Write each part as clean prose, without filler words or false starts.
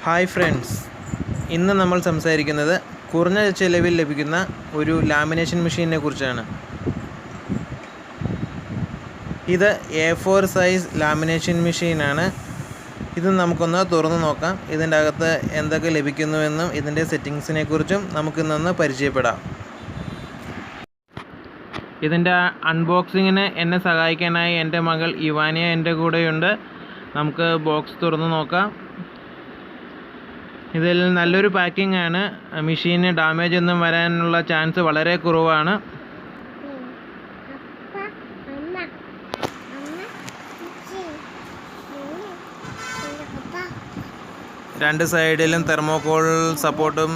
Hi friends, ഇന്ന് നമ്മൾ സംസാരിക്കുന്നത് കുറഞ്ഞ ചെലവിൽ ലഭിക്കുന്ന ഒരു ലാമിനേഷൻ മെഷീനെ കുറിച്ചാണ്. ഇത് A4 സൈസ് ലാമിനേഷൻ മെഷീനാണ്. ഇത് നമുക്കൊന്ന് തുറന്നു നോക്കാം. ഇതിൻ്റെ അകത്ത് എന്തൊക്കെ ലഭിക്കുന്നുവെന്നും ഇതിൻ്റെ സെറ്റിങ്സിനെ കുറിച്ചും നമുക്കിന്നൊന്ന് പരിചയപ്പെടാം. ഇതിൻ്റെ അൺബോക്സിങ്ങിന് എന്നെ സഹായിക്കാനായി എൻ്റെ മകൾ ഇവാനിയ എൻ്റെ കൂടെയുണ്ട്. നമുക്ക് ബോക്സ് തുറന്നു നോക്കാം. ഇതിൽ നല്ലൊരു പാക്കിംഗ് ആണ്. മെഷീന് ഡാമേജ് ഒന്നും വരാനുള്ള ചാൻസ് വളരെ കുറവാണ്. രണ്ട് സൈഡിലും തെർമോകോൾ സപ്പോർട്ടും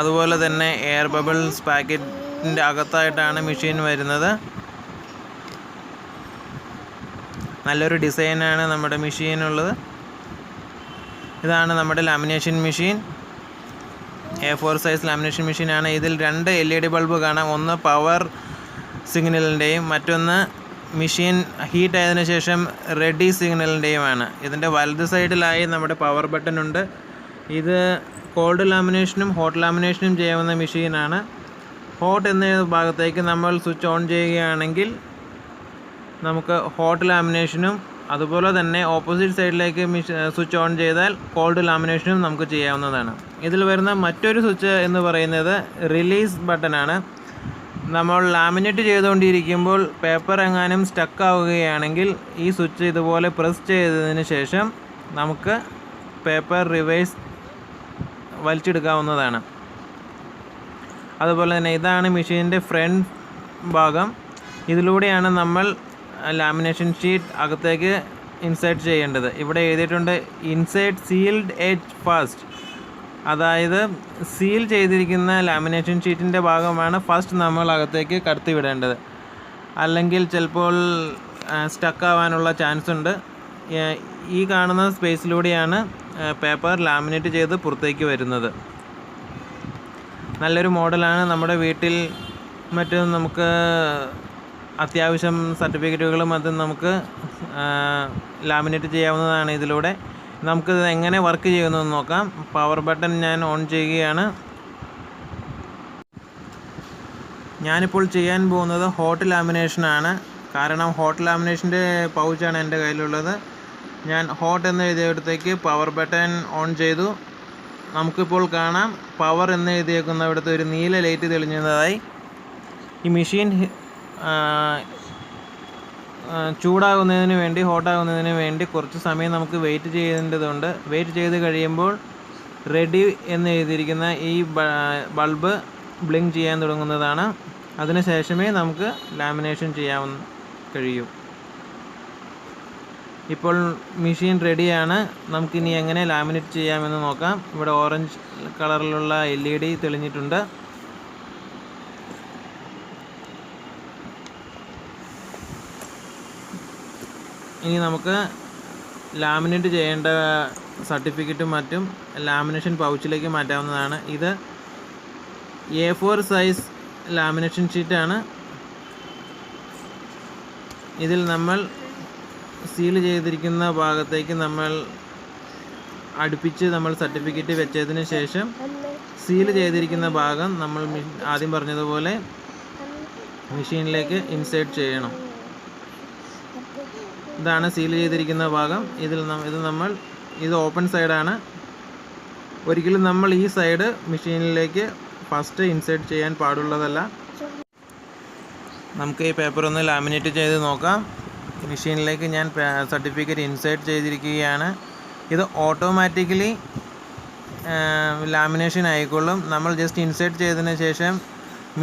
അതുപോലെ തന്നെ എയർ ബബിൾസ് പാക്കറ്റിൻ്റെ അകത്തായിട്ടാണ് മെഷീൻ വരുന്നത്. നല്ലൊരു ഡിസൈനാണ് നമ്മുടെ മെഷീനുള്ളത്. ഇതാണ് നമ്മുടെ lamination machine. A4 size lamination മെഷീനാണ്. ഇതിൽ രണ്ട് LED ബൾബ് കാണാം. ഒന്ന് പവർ സിഗ്നലിൻ്റെയും മറ്റൊന്ന് മെഷീൻ ഹീറ്റ് ആയതിനു ശേഷം റെഡി സിഗ്നലിൻ്റെയുമാണ്. ഇതിൻ്റെ വലത് സൈഡിലായി നമ്മുടെ പവർ ബട്ടൺ ഉണ്ട്. ഇത് കോൾഡ് ലാമിനേഷനും ഹോട്ട് ലാമിനേഷനും ചെയ്യാവുന്ന മെഷീനാണ്. ഹോട്ട് എന്ന ഭാഗത്തേക്ക് നമ്മൾ സ്വിച്ച് ഓൺ ചെയ്യുകയാണെങ്കിൽ നമുക്ക് ഹോട്ട് ലാമിനേഷനും അതുപോലെ തന്നെ ഓപ്പോസിറ്റ് സൈഡിലേക്ക് സ്വിച്ച് ഓൺ ചെയ്താൽ കോൾഡ് ലാമിനേഷനും നമുക്ക് ചെയ്യാവുന്നതാണ്. ഇതിൽ വരുന്ന മറ്റൊരു സ്വിച്ച് എന്ന് പറയുന്നത് റിലീസ് ബട്ടനാണ്. നമ്മൾ ലാമിനേറ്റ് ചെയ്തുകൊണ്ടിരിക്കുമ്പോൾ പേപ്പർ എങ്ങാനും സ്റ്റക്ക് ആവുകയാണെങ്കിൽ ഈ സ്വിച്ച് ഇതുപോലെ പ്രസ് ചെയ്തതിന് ശേഷം നമുക്ക് പേപ്പർ റിവേഴ്സ് വലിച്ചെടുക്കാവുന്നതാണ്. അതുപോലെ തന്നെ ഇതാണ് മെഷീൻ്റെ ഫ്രണ്ട് ഭാഗം. ഇതിലൂടെയാണ് നമ്മൾ ലാമിനേഷൻ ഷീറ്റ് അകത്തേക്ക് ഇൻസേർട്ട് ചെയ്യേണ്ടത്. ഇവിടെ എഴുതിയിട്ടുണ്ട് ഇൻസേർട്ട് സീൽഡ് എഡ്ജ് ഫസ്റ്റ്. അതായത് സീൽ ചെയ്തിരിക്കുന്ന ലാമിനേഷൻ ഷീറ്റിൻ്റെ ഭാഗമാണ് ഫസ്റ്റ് നമ്മൾ അകത്തേക്ക് കടത്തി വിടേണ്ടത്. അല്ലെങ്കിൽ ചിലപ്പോൾ സ്റ്റക്ക് ആവാനുള്ള ചാൻസ് ഉണ്ട്. ഈ കാണുന്ന സ്പേസിലൂടെയാണ് പേപ്പർ ലാമിനേറ്റ് ചെയ്ത് പുറത്തേക്ക് വരുന്നത്. നല്ലൊരു മോഡലാണ്. നമ്മുടെ വീട്ടിൽ മറ്റും നമുക്ക് അത്യാവശ്യം സർട്ടിഫിക്കറ്റുകളും അത് നമുക്ക് ലാമിനേറ്റ് ചെയ്യാവുന്നതാണ്. ഇതിലൂടെ നമുക്കിത് എങ്ങനെ വർക്ക് ചെയ്യുന്നതെന്ന് നോക്കാം. പവർ ബട്ടൺ ഞാൻ ഓൺ ചെയ്യുകയാണ്. ഞാനിപ്പോൾ ചെയ്യാൻ പോകുന്നത് ഹോട്ട് ലാമിനേഷനാണ്. കാരണം ഹോട്ട് ലാമിനേഷൻ്റെ പൗച്ചാണ് എൻ്റെ കയ്യിലുള്ളത്. ഞാൻ ഹോട്ട് എന്ന് എഴുതിയിടത്തേക്ക് പവർ ബട്ടൺ ഓൺ ചെയ്തു. നമുക്കിപ്പോൾ കാണാം പവർ എന്ന് എഴുതിയേക്കുന്ന ഇവിടുത്തെ ഒരു നീല ലൈറ്റ് തെളിഞ്ഞതായി. ഈ മെഷീൻ ചൂടാകുന്നതിന് വേണ്ടി ഹോട്ടാകുന്നതിന് വേണ്ടി കുറച്ച് സമയം നമുക്ക് വെയിറ്റ് ചെയ്യേണ്ടതുണ്ട്. വെയിറ്റ് ചെയ്ത് കഴിയുമ്പോൾ റെഡി എന്ന് എഴുതിയിരിക്കുന്ന ഈ ബൾബ് ബ്ലിങ്ക് ചെയ്യാൻ തുടങ്ങുന്നതാണ്. അതിനുശേഷമേ നമുക്ക് ലാമിനേഷൻ ചെയ്യാൻ കഴിയൂ. ഇപ്പോൾ മെഷീൻ റെഡിയാണ്. നമുക്കിനി എങ്ങനെ ലാമിനേറ്റ് ചെയ്യാമെന്ന് നോക്കാം. ഇവിടെ ഓറഞ്ച് കളറിലുള്ള LED തെളിഞ്ഞിട്ടുണ്ട്. ഇനി നമുക്ക് ലാമിനേറ്റ് ചെയ്യേണ്ട സർട്ടിഫിക്കറ്റും മറ്റും ലാമിനേഷൻ പൗച്ചിലേക്ക് മാറ്റാവുന്നതാണ്. ഇത് A4 സൈസ് ലാമിനേഷൻ ഷീറ്റാണ്. ഇതിൽ നമ്മൾ സീൽ ചെയ്തിരിക്കുന്ന ഭാഗത്തേക്ക് നമ്മൾ അടുപ്പിച്ച് നമ്മൾ സർട്ടിഫിക്കറ്റ് വെച്ചതിന് ശേഷം സീൽ ചെയ്തിരിക്കുന്ന ഭാഗം നമ്മൾ ആദ്യം പറഞ്ഞതുപോലെ മെഷീനിലേക്ക് ഇൻസേർട്ട് ചെയ്യണം. ഇതാണ് സീൽ ചെയ്തിരിക്കുന്ന ഭാഗം. ഇത് ഓപ്പൺ സൈഡാണ്. ഒരിക്കലും നമ്മൾ ഈ സൈഡ് മെഷീനിലേക്ക് ഫസ്റ്റ് ഇൻസേർട്ട് ചെയ്യാൻ പാടുള്ളതല്ല. നമുക്ക് ഈ പേപ്പർ ഒന്ന് ലാമിനേറ്റ് ചെയ്ത് നോക്കാം. മെഷീനിലേക്ക് ഞാൻ സർട്ടിഫിക്കറ്റ് ഇൻസേർട്ട് ചെയ്തിരിക്കുകയാണ്. ഇത് ഓട്ടോമാറ്റിക്കലി ലാമിനേഷൻ ആയിക്കൊള്ളും. നമ്മൾ ജസ്റ്റ് ഇൻസേർട്ട് ചെയ്തതിന് ശേഷം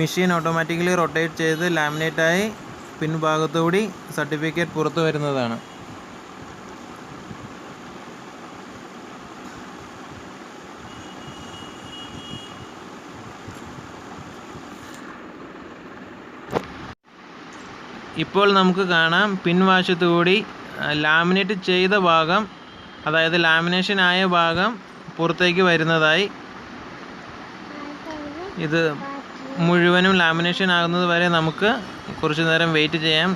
മെഷീൻ ഓട്ടോമാറ്റിക്കലി റൊട്ടേറ്റ് ചെയ്ത് ലാമിനേറ്റായി പിൻഭാഗത്തുകൂടി സർട്ടിഫിക്കറ്റ് പുറത്തു വരുന്നതാണ്. ഇപ്പോൾ നമുക്ക് കാണാം പിൻവശത്തുകൂടി ലാമിനേറ്റ് ചെയ്ത ഭാഗം, അതായത് ലാമിനേഷൻ ആയ ഭാഗം പുറത്തേക്ക് വരുന്നതായി. ഇത് മുഴുവനും ലാമിനേഷൻ ആകുന്നത് വരെ നമുക്ക് കുറച്ച് നേരം വെയിറ്റ് ചെയ്യാം.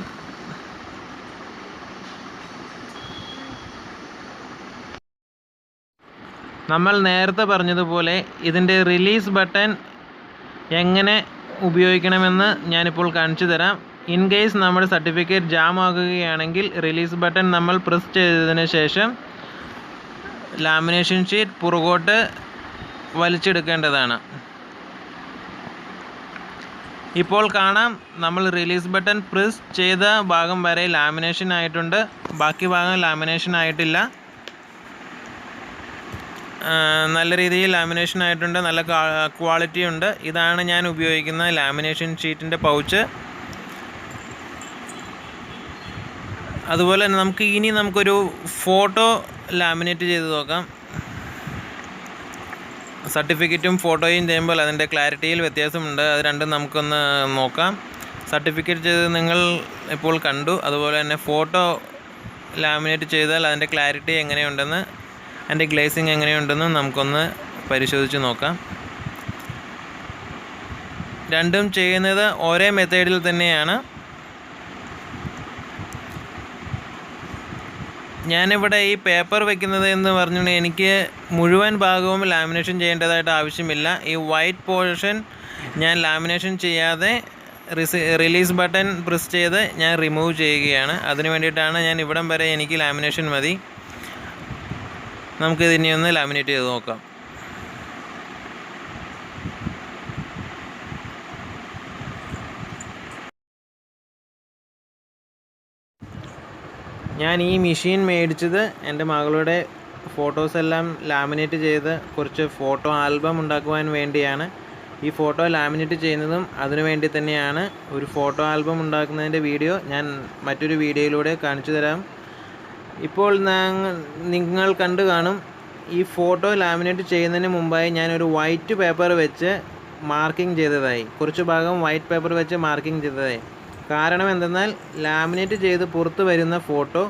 നമ്മൾ നേരത്തെ പറഞ്ഞതുപോലെ ഇതിൻ്റെ റിലീസ് ബട്ടൺ എങ്ങനെ ഉപയോഗിക്കണമെന്ന് ഞാനിപ്പോൾ കാണിച്ചു തരാം. ഇൻ കേസ് നമ്മുടെ സർട്ടിഫിക്കറ്റ് ജാം ആകുകയാണെങ്കിൽ റിലീസ് ബട്ടൺ നമ്മൾ പ്രസ് ചെയ്തതിന് ശേഷം ലാമിനേഷൻ ഷീറ്റ് പുറകോട്ട് വലിച്ചെടുക്കേണ്ടതാണ്. ഇപ്പോൾ കാണാം, നമ്മൾ റിലീസ് ബട്ടൺ പ്രസ് ചെയ്ത ഭാഗം വരെ ലാമിനേഷൻ ആയിട്ടുണ്ട്, ബാക്കി ഭാഗം ലാമിനേഷൻ ആയിട്ടില്ല. നല്ല രീതിയിൽ ലാമിനേഷൻ ആയിട്ടുണ്ട്, നല്ല ക്വാളിറ്റി ഉണ്ട്. ഇതാണ് ഞാൻ ഉപയോഗിക്കുന്ന ലാമിനേഷൻ ഷീറ്റിൻ്റെ പൗച്ച്. അതുപോലെ തന്നെ നമുക്കൊരു ഫോട്ടോ ലാമിനേറ്റ് ചെയ്ത് നോക്കാം. സർട്ടിഫിക്കറ്റും ഫോട്ടോയും ചെയ്യുമ്പോൾ അതിൻ്റെ ക്ലാരിറ്റിയിൽ വ്യത്യാസമുണ്ട്. അത് രണ്ടും നമുക്കൊന്ന് നോക്കാം. സർട്ടിഫിക്കറ്റ് ചെയ്ത് നിങ്ങൾ ഇപ്പോൾ കണ്ടു. അതുപോലെ തന്നെ ഫോട്ടോ ലാമിനേറ്റ് ചെയ്താൽ അതിൻ്റെ ക്ലാരിറ്റി എങ്ങനെയുണ്ടെന്ന്, അതിൻ്റെ ഗ്ലേസിങ് എങ്ങനെയുണ്ടെന്ന് നമുക്കൊന്ന് പരിശോധിച്ച് നോക്കാം. രണ്ടും ചെയ്യുന്നത് ഒരേ മെത്തേഡിൽ തന്നെയാണ്. ഞാനിവിടെ ഈ പേപ്പർ വയ്ക്കുന്നത് എന്ന് പറഞ്ഞാൽ എനിക്ക് മുഴുവൻ ഭാഗവും ലാമിനേഷൻ ചെയ്യേണ്ടതായിട്ട് ആവശ്യമില്ല. ഈ വൈറ്റ് പോർഷൻ ഞാൻ ലാമിനേഷൻ ചെയ്യാതെ റിലീസ് ബട്ടൺ പ്രസ് ചെയ്ത് ഞാൻ റിമൂവ് ചെയ്യുകയാണ്. അതിന് വേണ്ടിയിട്ടാണ് ഞാൻ ഇവിടം വരെ എനിക്ക് ലാമിനേഷൻ മതി. നമുക്കിതിനെ ഒന്ന് ലാമിനേറ്റ് ചെയ്ത് നോക്കാം. ഞാൻ ഈ മെഷീൻ മേടിച്ചത് എൻ്റെ മകളുടെ ഫോട്ടോസ് എല്ലാം ലാമിനേറ്റ് ചെയ്ത് കുറച്ച് ഫോട്ടോ ആൽബം ഉണ്ടാക്കുവാൻ വേണ്ടിയാണ്. ഈ ഫോട്ടോ ലാമിനേറ്റ് ചെയ്യുന്നതും അതിനു വേണ്ടി തന്നെയാണ്. ഒരു ഫോട്ടോ ആൽബം ഉണ്ടാക്കുന്നതിൻ്റെ വീഡിയോ ഞാൻ മറ്റൊരു വീഡിയോയിലൂടെ കാണിച്ചു തരാം. ഇപ്പോൾ നിങ്ങൾ കണ്ടു കാണും, ഈ ഫോട്ടോ ലാമിനേറ്റ് ചെയ്യുന്നതിന് മുമ്പായി ഞാനൊരു വൈറ്റ് പേപ്പർ വെച്ച് മാർക്കിംഗ് ചെയ്തതായി, കുറച്ച് ഭാഗം വൈറ്റ് പേപ്പർ വെച്ച് മാർക്കിംഗ് ചെയ്തതായി. കാരണം എന്തെന്നാൽ ലാമിനേറ്റ് ചെയ്ത് പുറത്ത് വരുന്ന ഫോട്ടോ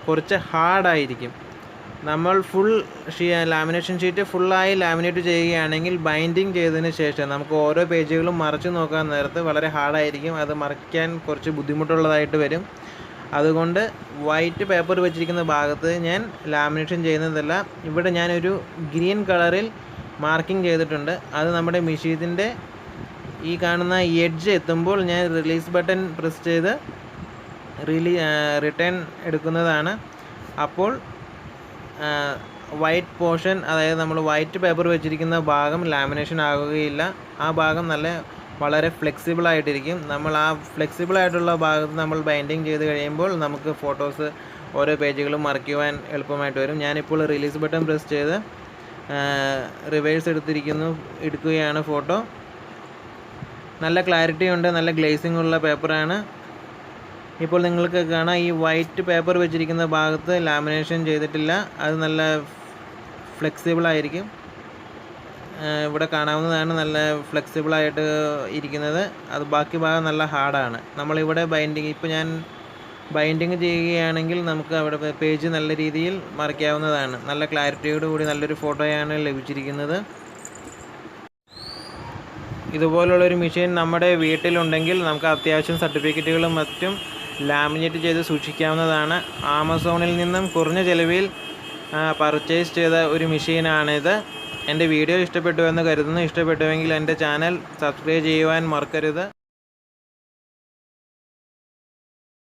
കുറച്ച് ഹാർഡായിരിക്കും. നമ്മൾ ലാമിനേഷൻ ഷീറ്റ് ഫുള്ളായി ലാമിനേറ്റ് ചെയ്യുകയാണെങ്കിൽ ബൈൻഡിങ് ചെയ്തതിന് ശേഷം നമുക്ക് ഓരോ പേജുകളും മറച്ച് നോക്കാൻ നേരത്ത് വളരെ ഹാർഡായിരിക്കും. അത് മറയ്ക്കാൻ കുറച്ച് ബുദ്ധിമുട്ടുള്ളതായിട്ട് വരും. അതുകൊണ്ട് വൈറ്റ് പേപ്പർ വെച്ചിരിക്കുന്ന ഭാഗത്ത് ഞാൻ ലാമിനേഷൻ ചെയ്യുന്നതല്ല. ഇവിടെ ഞാനൊരു ഗ്രീൻ കളറിൽ മാർക്കിംഗ് ചെയ്തിട്ടുണ്ട്. അത് നമ്മുടെ മെഷീനിൻ്റെ ഈ കാണുന്ന എഡ്ജ് എത്തുമ്പോൾ ഞാൻ റിലീസ് ബട്ടൺ പ്രസ് ചെയ്ത് റിട്ടേൺ എടുക്കുന്നതാണ്. അപ്പോൾ വൈറ്റ് പോർഷൻ, അതായത് നമ്മൾ വൈറ്റ് പേപ്പർ വെച്ചിരിക്കുന്ന ഭാഗം ലാമിനേഷൻ ആകുകയില്ല. ആ ഭാഗം വളരെ ഫ്ലെക്സിബിൾ ആയിട്ടിരിക്കും. നമ്മൾ ആ ഫ്ലെക്സിബിൾ ആയിട്ടുള്ള ഭാഗത്ത് നമ്മൾ ബൈൻഡിങ് ചെയ്ത് കഴിയുമ്പോൾ നമുക്ക് ഫോട്ടോസ് ഓരോ പേജുകളും മറിക്കുവാൻ എളുപ്പമായിട്ട് വരും. ഞാനിപ്പോൾ റിലീസ് ബട്ടൺ പ്രസ് ചെയ്ത് റിവേഴ്സ് എടുക്കുകയാണ് ഫോട്ടോ. നല്ല ക്ലാരിറ്റി ഉണ്ട്, നല്ല ഗ്ലേസിംഗ് ഉള്ള പേപ്പറാണ്. ഇപ്പോൾ നിങ്ങൾക്ക് കാണാം, ഈ വൈറ്റ് പേപ്പർ വെച്ചിരിക്കുന്ന ഭാഗത്ത് ലാമിനേഷൻ ചെയ്തിട്ടില്ല. അത് നല്ല ഫ്ലെക്സിബിൾ ആയിരിക്കും. ഇവിടെ കാണാവുന്നതാണ്, നല്ല ഫ്ലെക്സിബിളായിട്ട് ഇരിക്കുന്നത്. അത് ബാക്കി ഭാഗം നല്ല ഹാർഡാണ്. നമ്മളിവിടെ ഇപ്പോൾ ഞാൻ ബൈൻഡിങ് ചെയ്യുകയാണെങ്കിൽ നമുക്ക് അവിടെ പേജ് നല്ല രീതിയിൽ മറിക്കാവുന്നതാണ്. നല്ല ക്ലാരിറ്റിയോട് കൂടി നല്ലൊരു ഫോട്ടോയാണ് ലഭിച്ചിരിക്കുന്നത്. ഇതുപോലുള്ളൊരു മെഷീൻ നമ്മുടെ വീട്ടിലുണ്ടെങ്കിൽ നമുക്ക് അത്യാവശ്യം സർട്ടിഫിക്കറ്റുകളും മറ്റും ലാമിനേറ്റ് ചെയ്ത് സൂക്ഷിക്കാവുന്നതാണ്. ആമസോണിൽ നിന്നും കുറഞ്ഞ ചിലവിൽ പർച്ചേസ് ചെയ്ത ഒരു മെഷീനാണിത്. എൻ്റെ വീഡിയോ ഇഷ്ടപ്പെട്ടു എന്ന് കരുതുന്നു. ഇഷ്ടപ്പെട്ടുവെങ്കിൽ എൻ്റെ ചാനൽ സബ്സ്ക്രൈബ് ചെയ്യുവാൻ മറക്കരുത്.